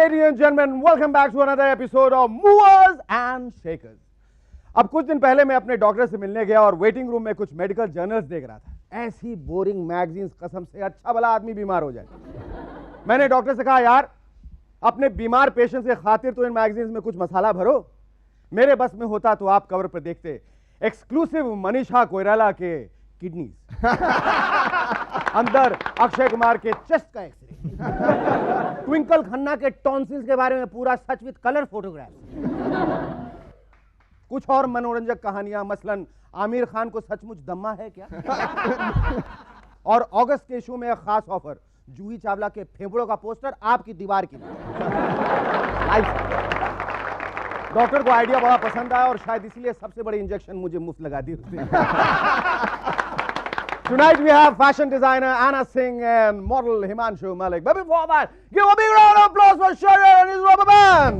ladies and gentlemen, welcome back to another episode of Movers and Shakers. अब कुछ दिन पहले मैं अपने डॉक्टर से मिलने गया और वेटिंग रूम में कुछ मेडिकल जर्नल्स देख रहा था। ऐसी बोरिंग मैगजीन्स, कसम से अच्छा भला आदमी बीमार हो जाए। मैंने डॉक्टर से कहा, यार अपने बीमार पेशेंट के खातिर तो इन मैगजीन्स में कुछ मसाला भरो। मेरे बस में होता तो आप कवर पर देखते एक्सक्लूसिव मनीषा कोइराला के किडनीज, अंदर अक्षय कुमार के चेस्ट का एक्सरे, ट्विंकल खन्ना के टॉन्सिल्स के बारे में पूरा सच विद कलर फोटोग्राफ, कुछ और मनोरंजक कहानियां, मसलन आमिर खान को सचमुच दम्मा है क्या, और अगस्त के इशू में एक खास ऑफर, जूही चावला के फेफड़ों का पोस्टर आपकी दीवार की। डॉक्टर को आइडिया बड़ा पसंद आया और शायद इसलिए सबसे बड़ी इंजेक्शन मुझे मुफ्त लगा दी उसने। Tonight we have fashion designer Anna Singh and model Himanshu Malik. But before that, give a big round of applause for Sharia and his rubber band.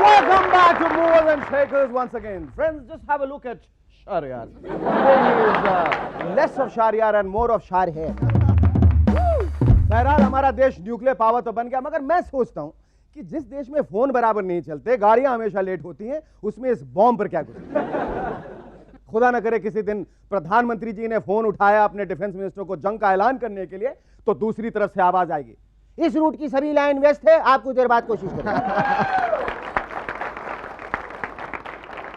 Welcome back to Movers and Shakers once again. Friends, just have a look at Sharia. There is less of Sharia and more of Shar-Hai. बहरहाल हमारा देश nuclear power तो बन गया, मगर मैं सोचता हूं कि जिस देश में फोन बराबर नहीं चलते, गाड़ियां हमेशा लेट होती हैं, उसमें इस बॉम्ब पर क्या गुजरे। खुदा न करे किसी दिन प्रधानमंत्री जी ने फोन उठाया अपने डिफेंस मिनिस्टर को जंग का ऐलान करने के लिए, तो दूसरी तरफ से आवाज आएगी, इस रूट की सभी लाइन वेस्ट है, आप कुछ देर बाद कोशिश करें।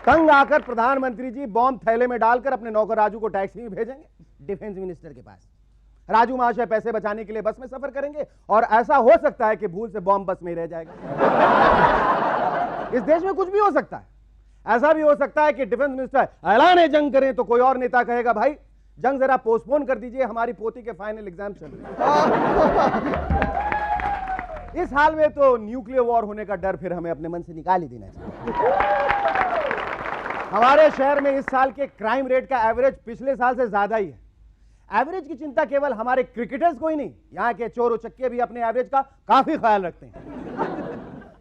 तंग आकर प्रधानमंत्री जी बॉम्ब थैले में डालकर अपने नौकर राजू को टैक्सी में भेजेंगे डिफेंस मिनिस्टर के पास। राजू महाशय पैसे बचाने के लिए बस में सफर करेंगे और ऐसा हो सकता है कि भूल से बॉम्ब बस में ही रह जाएगा। इस देश में कुछ भी हो सकता है। ऐसा भी हो सकता है कि डिफेंस मिनिस्टर ऐलान जंग करें तो कोई और नेता कहेगा, भाई जंग जरा पोस्टपोन कर दीजिए, हमारी पोती के फाइनल एग्जाम चल रहे हैं। इस हाल में तो न्यूक्लियर वॉर होने का डर फिर हमें अपने मन से निकाल ही देना चाहिए। हमारे शहर में इस साल के क्राइम रेट का एवरेज पिछले साल से ज्यादा ही है। एवरेज की चिंता केवल हमारे क्रिकेटर्स को ही नहीं, यहाँ के चोर उचक्के भी अपने एवरेज का काफी ख्याल रखते हैं।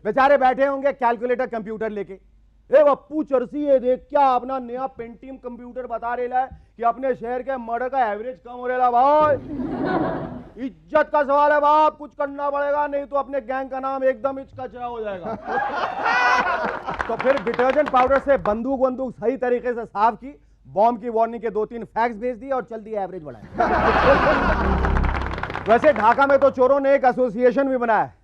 बेचारे बैठे होंगे कैलकुलेटर कंप्यूटर लेके, ए बप्पू चरसी ये देख क्या अपना नया पेंटियम कंप्यूटर बता रहा है कि अपने शहर के मर्डर का एवरेज कम हो रहा भाई। इज्जत का सवाल है बाप, कुछ करना पड़ेगा, नहीं तो अपने गैंग का नाम एकदम कचरा हो जाएगा। तो फिर डिटर्जेंट पाउडर से बंदूक वंदूक सही तरीके से साफ की, बॉम्ब की वार्निंग के 2-3 फैक्स भेज दिए और चल दिया एवरेज बढ़ाया। वैसे ढाका में तो चोरों ने एक एसोसिएशन भी बनाया है।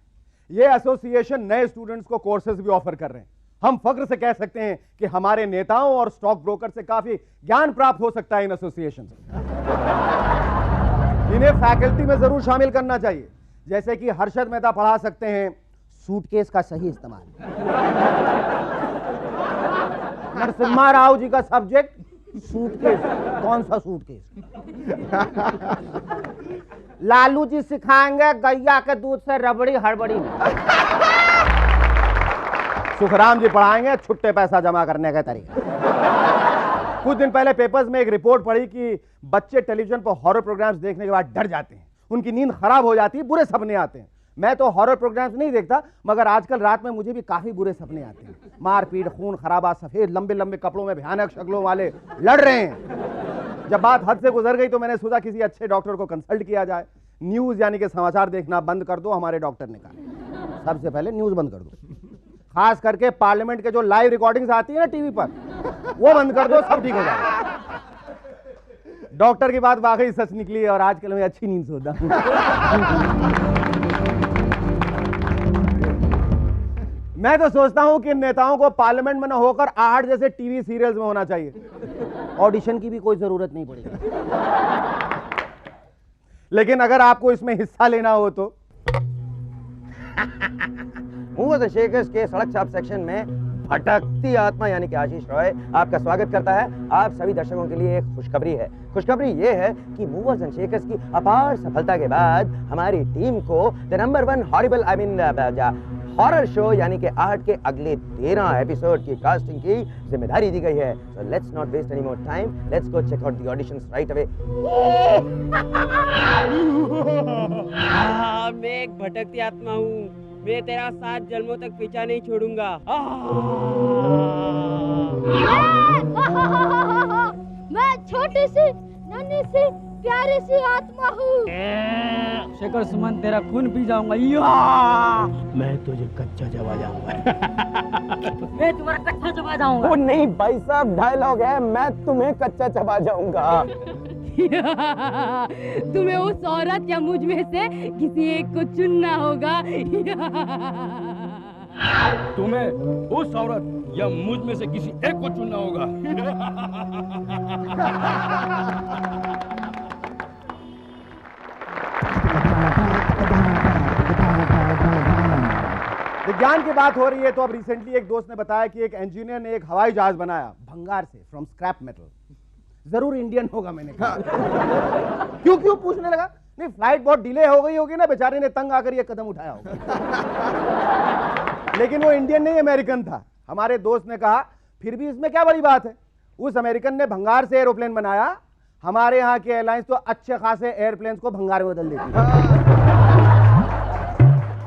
ये एसोसिएशन नए स्टूडेंट्स को कोर्सेज भी ऑफर कर रहे हैं। हम फख्र से कह सकते हैं कि हमारे नेताओं और स्टॉक ब्रोकर से काफी ज्ञान प्राप्त हो सकता है इन एसोसिएशन से। इन्हें फैकल्टी में जरूर शामिल करना चाहिए। जैसे कि हर्षद मेहता पढ़ा सकते हैं सूटकेस का सही इस्तेमाल, नरसिम्हा राव जी का सब्जेक्ट सूटकेस, कौन सा सूटकेस, लालू जी सिखाएंगे गैया के दूध से रबड़ी हड़बड़ी, सुखराम जी पढ़ाएंगे छुट्टे पैसा जमा करने का तरीका। कुछ दिन पहले पेपर्स में एक रिपोर्ट पढ़ी कि बच्चे टेलीविजन पर हॉरर प्रोग्राम्स देखने के बाद डर जाते हैं, उनकी नींद खराब हो जाती है, बुरे सपने आते हैं। मैं तो हॉरर प्रोग्राम्स नहीं देखता, मगर आजकल रात में मुझे भी काफी बुरे सपने आते हैं। मारपीट, खून खराबा, सफेद लंबे लंबे कपड़ों में भयानक शक्लों वाले लड़ रहे हैं। जब बात हद से गुजर गई तो मैंने सोचा किसी अच्छे डॉक्टर को कंसल्ट किया जाए। न्यूज यानी कि समाचार देखना बंद कर दो, हमारे डॉक्टर ने कहा सबसे पहले न्यूज बंद कर दो। खास करके पार्लियामेंट के जो लाइव रिकॉर्डिंग्स आती है ना टीवी पर, वो बंद कर दो, सब ठीक हो जाएगा। डॉक्टर की बात वाकई सच निकली और आजकल मैं अच्छी नींद सोता हूं। मैं तो सोचता हूं कि नेताओं को पार्लियामेंट में न होकर आहट जैसे टीवी सीरियल्स में होना चाहिए। ऑडिशन की भी कोई जरूरत नहीं पड़ेगी। लेकिन अगर आपको इसमें हिस्सा लेना हो तो मूवर्स एंड शेकर्स के सड़क छाप सेक्शन में भटकती आत्मा यानी कि आशीष रॉय आपका स्वागत करता है। आप सभी दर्शकों के लिए एक खुशखबरी है। खुशखबरी ये है कि मूवर्स एंड शेकर्स की अपार सफलता के बाद हमारी टीम को the number 1 horrible horror show यानी कि आहट के अगले 13 एपिसोड की कास्टिंग की जिम्मेदारी दी गई है। So let's not waste any more time, let's go check out the auditions right away. मैं एक भटकती आत्मा हूँ, मैं तेरा 7 जन्मों तक पीछा नहीं छोड़ूंगा। मैं छोटी सी नन्ही सी प्यारी सी आत्मा हूँ। शेखर सुमन तेरा खून पी जाऊंगा। मैं तुझे कच्चा चबा जाऊंगा। मैं तुम्हारा कच्चा चबा जाऊंगा। वो नहीं भाई साहब, डायलॉग है, मैं तुम्हें कच्चा चबा जाऊंगा। तुम्हें उस औरत या मुझ में से किसी एक को चुनना होगा। तुम्हें उस औरत या मुझ में से किसी एक को चुनना होगा। विज्ञान की बात हो रही है तो अब रिसेंटली एक दोस्त ने बताया कि एक इंजीनियर ने एक हवाई जहाज बनाया भंगार से, फ्रॉम स्क्रैप मेटल। जरूर इंडियन होगा, मैंने कहा। क्यों पूछने लगा? नहीं, फ्लाइट बहुत डिले हो गई होगी ना, बेचारे ने तंग आकर ये कदम उठाया होगा। लेकिन वो इंडियन नहीं, अमेरिकन था। हमारे दोस्त ने कहा फिर भी इसमें क्या बड़ी बात है, उस अमेरिकन ने भंगार से एरोप्लेन बनाया, हमारे यहाँ की एयरलाइंस तो अच्छे खासे एयरप्लेन को भंगार में बदल देती है।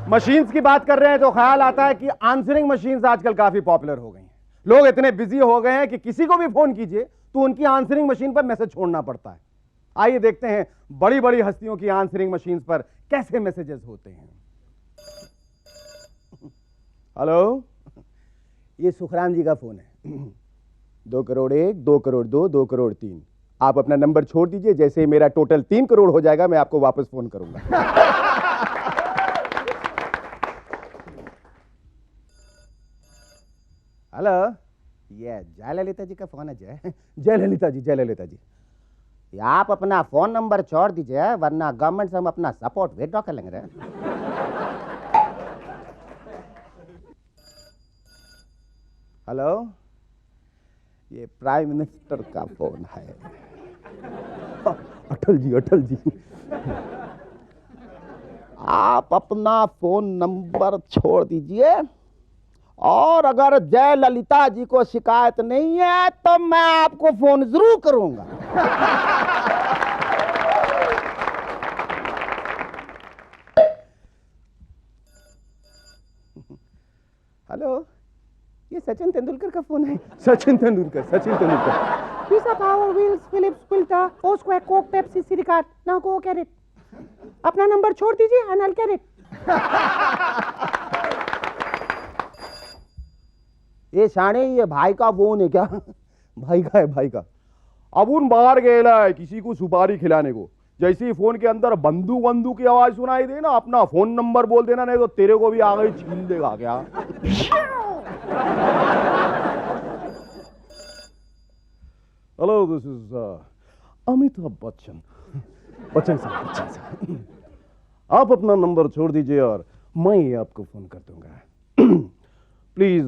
मशीन्स की बात कर रहे हैं तो ख्याल आता है कि आंसरिंग मशीन्स आजकल काफी पॉपुलर हो गई हैं। लोग इतने बिजी हो गए हैं कि किसी को भी फोन कीजिए तो उनकी आंसरिंग मशीन पर मैसेज छोड़ना पड़ता है। आइए देखते हैं बड़ी बड़ी हस्तियों की आंसरिंग मशीन्स पर कैसे मैसेजेस होते हैं। हेलो, ये सुखराम जी का फोन है। 2 करोड़ 1, 2 करोड़ 2, 2 करोड़ 3। आप अपना नंबर छोड़ दीजिए, जैसे ही मेरा टोटल 3 करोड़ हो जाएगा मैं आपको वापस फोन करूंगा। हेलो, ये जयललिता जी का फोन है। जयललिता जी, आप अपना फोन नंबर छोड़ दीजिए वरना गवर्नमेंट से हम अपना सपोर्ट विड्रॉ कर लेंगे। हेलो, ये प्राइम मिनिस्टर का फोन है। अटल जी, आप अपना फोन नंबर छोड़ दीजिए और अगर जयललिता जी को शिकायत नहीं है तो मैं आपको फोन जरूर करूंगा। हेलो, ये सचिन तेंदुलकर का फोन है। Sachin Tendulkar. Pizza, power, wheels, Philips, filter, O square, Coke, Pepsi, Siricard. Now go get it. अपना नंबर छोड़ दीजिए and I'll get it. ये शाणे, ये भाई का फोन है क्या? भाई का। अब उन बाहर गया है किसी को सुपारी खिलाने को, जैसे ही फोन के अंदर बंदूक की आवाज सुनाई दे ना, अपना फोन नंबर बोल देना, नहीं तो तेरे को भी आ गई छीन देगा क्या। Hello, this is Amitabh Bachchan साहब। आप अपना नंबर छोड़ दीजिए और मैं आपको फोन कर दूंगा। प्लीज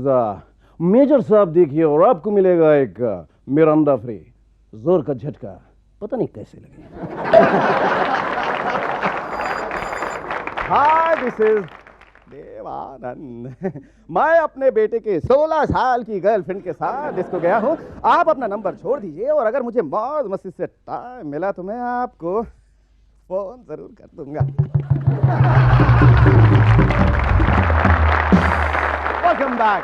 मेजर साहब देखिए और आपको मिलेगा एक मिरांडा फ्री, जोर का झटका, पता नहीं कैसे लगे। हाय, दिस इज देवानंद। मैं अपने बेटे के 16 साल की गर्लफ्रेंड के साथ डिस्को गया हूँ। आप अपना नंबर छोड़ दीजिए और अगर मुझे मौज मस्ती से टाइम मिला तो मैं आपको फोन जरूर कर दूंगा। Welcome back.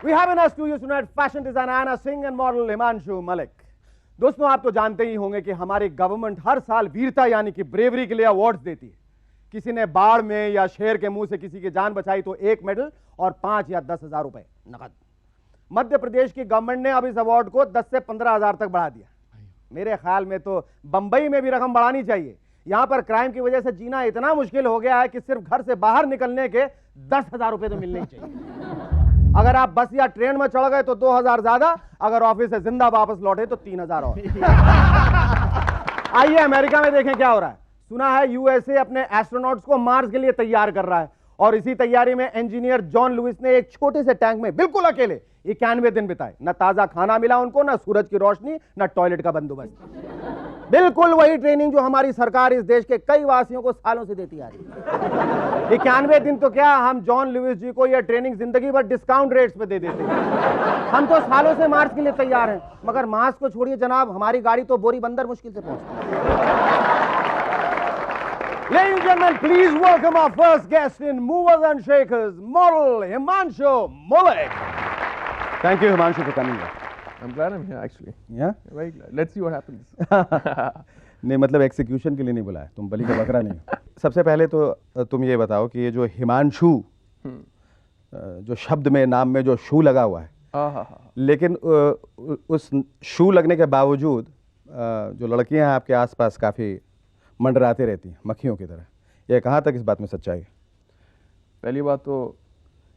We have in our studio tonight fashion designer Anna Singh and model Himanshu Malik. दोस्तों, आप तो जानते ही होंगे कि हमारी गवर्नमेंट हर साल वीरता यानी कि ब्रेवरी के लिए अवार्ड्स देती है। किसी ने बाढ़ में या शेर के मुंह से किसी की जान बचाई तो 1 मेडल और 5 या 10 हजार रुपए नकद। मध्य प्रदेश की गवर्नमेंट ने अब इस अवार्ड को 10 से 15 हजार तक बढ़ा दिया। मेरे ख्याल में तो बंबई में भी रकम बढ़ानी चाहिए। यहां पर क्राइम की वजह से जीना इतना मुश्किल हो गया है कि सिर्फ घर से बाहर निकलने के 10 हजार रुपए तो मिलने ही चाहिए। अगर आप बस या ट्रेन में चढ़ गए तो 2000 ज्यादा, अगर ऑफिस से जिंदा वापस लौटे तो 3000 और। आइए अमेरिका में देखें क्या हो रहा है। सुना है यूएसए अपने एस्ट्रोनॉट्स को मार्स के लिए तैयार कर रहा है और इसी तैयारी में इंजीनियर जॉन लुइस ने एक छोटे से टैंक में बिल्कुल अकेले 91 दिन बिताए। न ताजा खाना मिला उनको, न सूरज की रोशनी, न टॉयलेट का बंदोबस्त। बिल्कुल वही ट्रेनिंग जो हमारी सरकार इस देश के कई वासियों को सालों से देती आ रही है। 91 दिन तो क्या, हम जॉन लुइस जी को यह ट्रेनिंग जिंदगी भर डिस्काउंट रेट्स पे दे देते हैं। हम तो सालों से मार्स के लिए तैयार हैं, मगर मार्स को छोड़िए जनाब, हमारी गाड़ी तो बोरी बंदर मुश्किल से पहुंचती है। Ladies and gentlemen, please welcome our first guest in Movers and Shakers, model Himanshu Malik. Thank you, Himanshu, for coming here. I'm glad I'm here, actually. Yeah? Very glad. Let's see what happens. नहीं मतलब execution के लिए नहीं बुलाया, तुम बलि का बकरा नहीं हो। सबसे पहले तो तुम ये बताओ कि ये जो हिमांशु जो शब्द में नाम में जो शू लगा हुआ है, लेकिन उस शू लगने के बावजूद जो लड़कियां हैं आपके आसपास काफ़ी मंडराते रहती हैं मक्खियों की तरह, ये कहाँ तक इस बात में सच्चाई है? पहली बात तो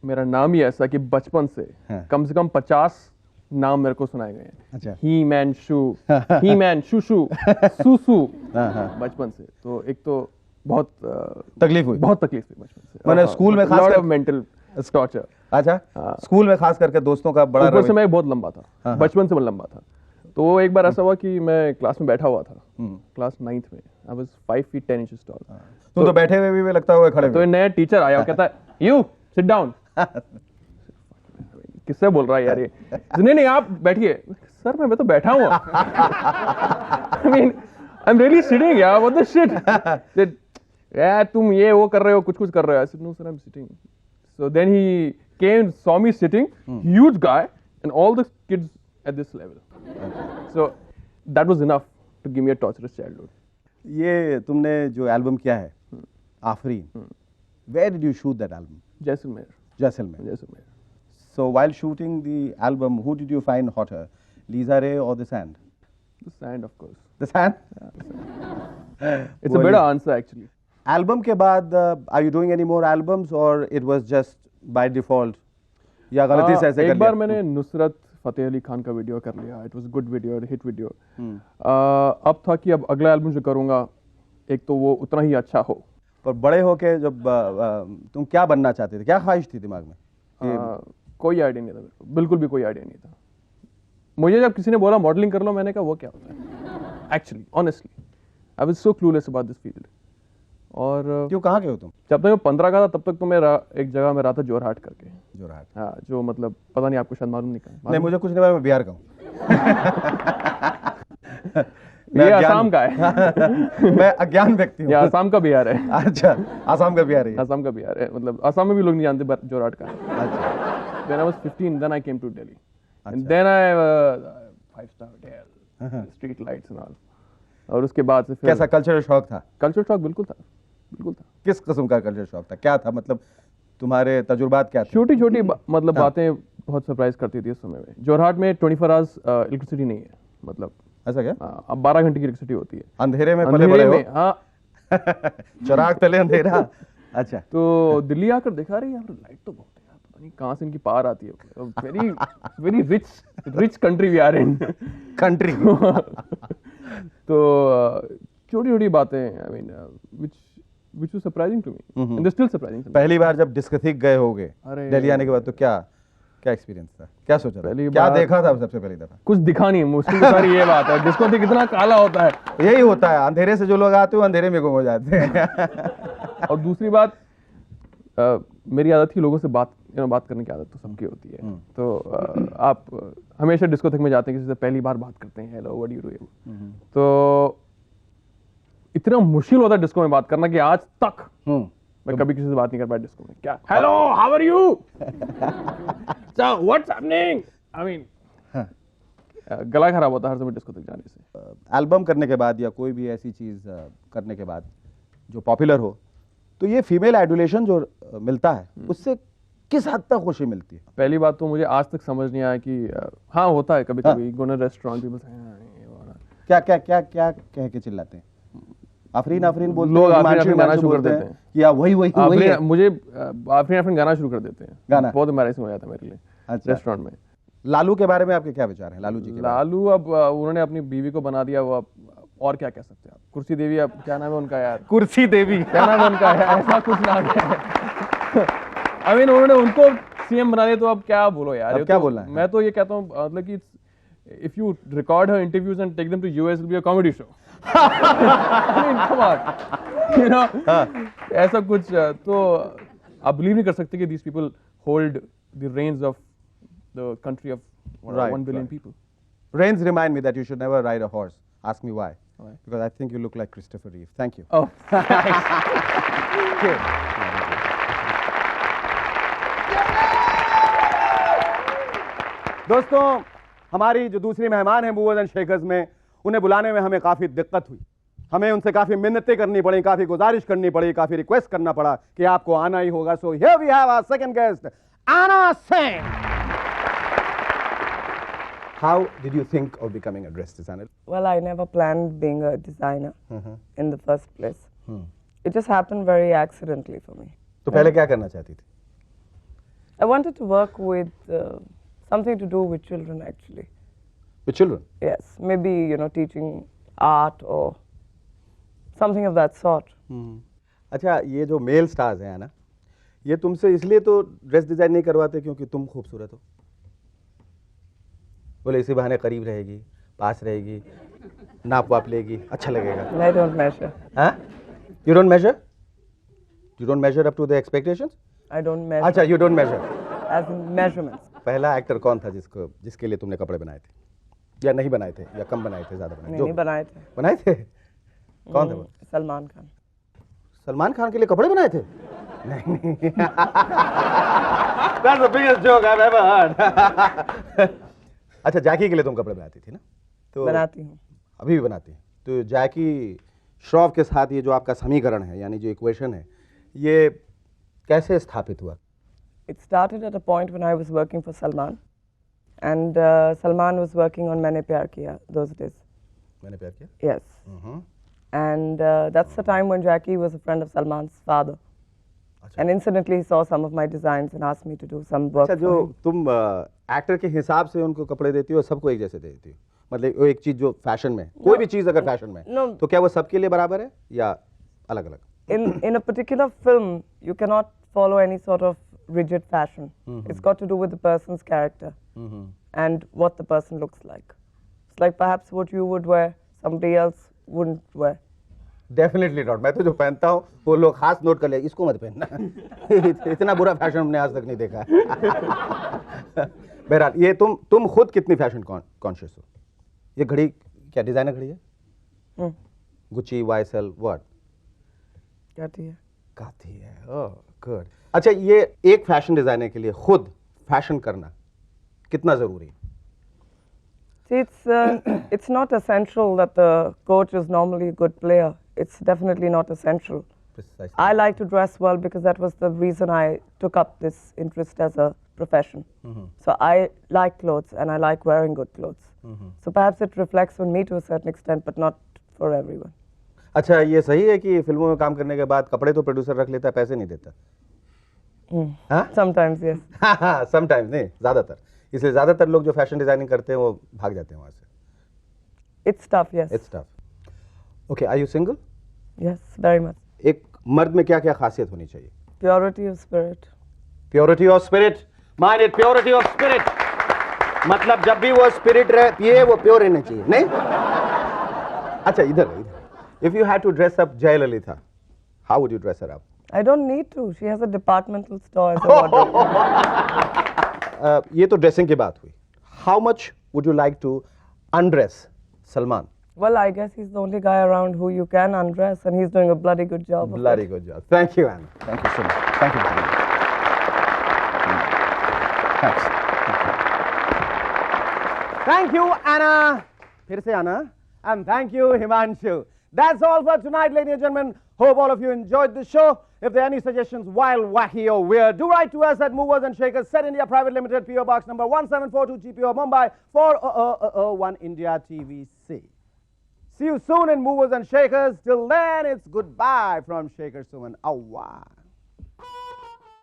मेरा नाम ही ऐसा कि बचपन से कम से कम 50 नाम मेरे को सुनाए गए हैं। अच्छा। ही मैन शू, ही मैन शू शू, सू सू, बचपन से। तो एक तो बहुत तकलीफ हुई? बहुत तकलीफ हुई बचपन से। मैंने स्कूल में खास मेंटल टॉर्चर। अच्छा, स्कूल में खास करके दोस्तों का बड़ा ऊपर से मैं बहुत लंबा था, बचपन से बहुत लंबा था। तो एक बार ऐसा हुआ कि मैं क्लास में बैठा हुआ था, क्लास 9th में। I was 5 feet 10 inches tall। तुम तो बैठे हुए भी लगता हुआ खड़े तो हुए। नया टीचर आया, वो कहता है यू सिट डाउन। किससे बोल रहा है यार ये? नहीं नहीं आप बैठिए। सर मैं तो बैठा हूँ। I mean I am really sitting यार, व्हाट द शिट। यार तुम ये वो कर रहे हो, कुछ कर रहे हो। I said no sir I am sitting. So then he came, saw me sitting, huge guy and all the kids at this level. So that was enough to give me a torturous childhood. ये तुमने जो album किया है Afreen, where did you shoot that album? Jaisalmer. Jaisalmer. So while shooting the album, who did you find hotter, Lisa Ray or the sand? The sand, of course. The sand? It's a better answer actually. Album के बाद are you doing any more albums or it was just by default? या गलती से ऐसे कर एक बार लिया? मैंने नुसरत फतेह अली खान का वीडियो कर लिया। It was good video, hit video. अब था कि अब अगला एल्बम जो करूंगा एक तो वो उतना ही अच्छा हो। पर बड़े होके जब तुम क्या बनना चाहते थे, क्या ख्वाहिश थी दिमाग में? कोई आइडिया नहीं था मेरे को, बिल्कुल भी कोई आइडिया नहीं था मुझे। जब किसी ने बोला मॉडलिंग कर लो, मैंने कहा वो क्या होता है? Actually honestly I was so clueless about this field. और क्यों, कहाँ के हो तुम? जब तक मैं 15 का था तब तक तो मैं एक जगह में रहा था, जोरहाट करके। जोरहाट? हाँ, जो मतलब पता नहीं आपको शायद मालूम नहीं कहा। नहीं मुझे कुछ नहीं, मैं बिहार का हूँ। ये आसाम का है। मैं अज्ञान व्यक्ति हूँ। ये आसाम का बिहार है। अच्छा, आसाम का बिहार है। आसाम का बिहार है, मतलब आसाम में भी लोग नहीं जानते जोरहाट का है। अच्छा। When I was 15, then I came to Delhi, and then I 5-star hotel, street lights and all. और उसके बाद से फिर कैसा कल्चरल शौक था? कल्चरल शौक बिल्कुल था, बिल्कुल था। किस किस्म का कल्चरल शौक था? क्या था मतलब तुम्हारे तजुर्बात क्या थे? छोटी छोटी मतलब बातें बहुत सरप्राइज करती थी उस समय में। जोरहाट में 24 आवर्स इलेक्ट्रिसिटी नहीं है, मतलब ऐसा क्या? अब 12 घंटे की इलेक्ट्रिसिटी होती है। अंधेरे में पले बड़े हो? हाँ। चिराग तले अंधेरा। अच्छा। तो दिल्ली आकर देखा रही यहाँ पर लाइट तो बहुत है, पता नहीं कहाँ से इनकी पावर आती है। Very very rich country we are in. Country. तो छोटी छोटी बातें, I mean which was surprising to me, and they're still surprising to me. पहली बार जब डिस्कोथेक गए होगे दिल्ली आने के बाद, तो क्या एक्सपीरियंस था? क्या सोचा था? क्या देखा था सबसे पहली दफा? कुछ दिखा नहीं, मुश्किल तो सारी ये बात है। डिस्कोथेक कितना काला होता है। यही होता है, अंधेरे से जो लोग आते हैं अंधेरे में गुम हो जाते हैं। और दूसरी बात, मेरी आदत थी लोगों से बात करने की आदत तो सबकी होती है। तो आप हमेशा डिस्कोथेक में जाते हैं, किसी से पहली बार बात करते हैं, hello what do you do. तो इतना मुश्किल होता है डिस्को में बात करना कि आज तक मैं कभी किसी से बात नहीं कर पाया डिस्को में। क्या hello how are you, so what's happening, I mean गला खराब होता है हर समय डिस्कोथेक जाने से। एल्बम करने के बाद या कोई भी ऐसी चीज करने के बाद जो पॉपुलर हो, तो ये फीमेल एडुलेशन जो मिलता है उससे किस हद तक खुशी मिलती है? पहली बात तो मुझे आज तक समझ नहीं आया कि हाँ होता है कभी कभी। गो ना रेस्टोरेंट, पीपल क्या क्या क्या क्या कह के चिल्लाते हैं? आफरीन आफरीन बोलते हैं, लोग हिमांशु गाना शुरू कर बोलते देते हैं हैं कि या वही वही वही है। मुझे आफरीन गाना शुरू कर देते हैं। गाना बहुत एम्बैरेसिंग हो जाता है मेरे लिए। अच्छा। रेस्टोरेंट में लालू के बारे में आपके क्या विचार हैं? लालू जी के बारे लालू अब उन्होंने अपनी बीवी को बना दिया, वो अब और क्या कह सकते हैं आप। कुर्सी देवी, अब क्या नाम है उनका यार? में? कुर्सी देवी। क्या नाम है उनका यार? ऐसा कुछ नाम है। आई मीन उन्होंने उनको सीएम बना दिया, तो अब क्या बोलो यार। अब क्या बोलना है? मैं तो ये कहता हूँ मतलब कि if you record her interviews and take them to US, it'll be a comedy show. I mean, come on, you know, ऐसा कुछ। तो आप believe नहीं कर सकते कि these people hold the reins of the country of 1 billion people. Reigns remind me that you should never ride a horse. Ask me why. Because I think you look like Christopher Reeve. Thank you. Oh, दोस्तों, हमारी जो दूसरी मेहमान है movers and shakers में, उन्हें बुलाने में हमें काफ़ी दिक्कत हुई। हमें उनसे काफी मिन्नतें करनी पड़ी, काफी गुजारिश करनी पड़ी, काफी रिक्वेस्ट करना पड़ा कि आपको आना ही होगा. So here we have our second guest, Anna Singh. How did you think of becoming a dress designer? Well, I never planned being a designer in the first place. It just happened very accidentally for me. तो पहले क्या करना चाहती थी? I wanted to work with something to do with children, actually. With children? Yes, maybe, you know, teaching art or something of that sort. अच्छा, ये जो mail stars हैं ना, ये तुमसे इसलिए तो ड्रेस डिजाइन नहीं करवाते क्योंकि तुम खूबसूरत हो. बोले इसी बहाने करीब रहेगी, पास रहेगी, नाप वाप लेगी, अच्छा लगेगा. And I don't measure. हाँ? You don't measure? You don't measure up to the expectations? I don't measure. अच्छा, you don't measure. As in measurements. पहला एक्टर कौन था जिसके लिए तुमने कपड़े बनाए थे, या नहीं बनाए थे, या कम बनाए थे, ज्यादा बनाए थे? नहीं बनाए थे. बनाए थे. कौन थे वो? सलमान खान. सलमान खान के लिए कपड़े बनाए थे? नहीं. That's the biggest joke I've ever heard. अच्छा, जैकी के लिए तुम कपड़े बनाती थी ना? तो बनाती हूँ. अभी भी बनाती हैं. तो जैकी श्रॉफ के साथ ये जो आपका समीकरण है, यानी जो इक्वेशन है, ये कैसे स्थापित हुआ? It started at a point when I was working for Salman, and Salman was working on Maine Pyar Kiya those days. मैंने प्यार किया. Yes. And that's the time when Jackie was a friend of Salman's father. And incidentally, he saw some of my designs and asked me to do some work अच्छा, जो for him. तुम actor के हिसाब से उनको कपड़े देती हो, सबको एक जैसे देती हो? मतलब वो एक चीज जो फैशन में, कोई भी चीज अगर फैशन में, No. तो क्या वो सबके लिए बराबर है या अलग अलग? In a particular film, you cannot follow any sort of rigid fashion. It's got to do with the person's character and what the person looks like. It's like perhaps what you would wear, somebody else wouldn't wear. Definitely not. मैं तो जो पहनता हूँ वो लोग खास note कर ले, इसको मत पहनना. इतना बुरा फैशन हमने आज तक नहीं देखा. बहरहाल, ये तुम खुद कितनी फैशन कॉन्शियस हो? ये घड़ी क्या डिजाइनर घड़ी है? Gucci, YSL, what? Cartier. काती है. Oh good. अच्छा, ये एक फैशन डिजाइनर के लिए खुद फैशन करना कितना जरूरी है? See, it's not essential that the coach is normally a good player. It's definitely not essential. Precisely. I like to dress well because that was the reason I took up this interest as a profession. So I like clothes and I like wearing good clothes. So perhaps it reflects on me to a certain extent, but not for everyone. अच्छा, ये सही है कि फिल्मों में काम करने के बाद कपड़े तो प्रोड्यूसर रख लेता है, पैसे नहीं देता? हाँ? Sometimes, yes. समटाइम्स नहीं, ज्यादातर. इसलिए ज्यादातर लोग जो फैशन डिजाइनिंग करते हैं वो भाग जाते हैं वहां से. It's tough, yes. It's tough. Okay, are you single? Yes, very much. एक मर्द में क्या क्या खासियत होनी चाहिए? Purity of spirit. Purity of spirit. Mind it, purity of spirit. मतलब जब भी वो स्पिरिट पिए वो प्योर रहना चाहिए, नहीं? अच्छा, इधर. If you had to dress up Jayalalithaa, how would you dress her up? I don't need to. She has a departmental store as a wardrobe. ये तो ड्रेसिंग की बात हुई. How much would you like to undress Salman? Well, I guess he's the only guy around who you can undress, and he's doing a bloody good job. of Bloody it. good job. Thank you, Anna. Thank you so much. Thank you very much. Thanks. Thank you, Anna. फिर से Anna. And thank you, Himanshu. That's all for tonight, ladies and gentlemen. Hope all of you enjoyed the show. If there are any suggestions, wild, wacky, or weird, do write to us at Movers and Shakers, Set India Private Limited, PO Box number 1742, GPO, Mumbai, 401 India TVC. See you soon in Movers and Shakers. Till then, it's goodbye from Shaker Suman. Awwa.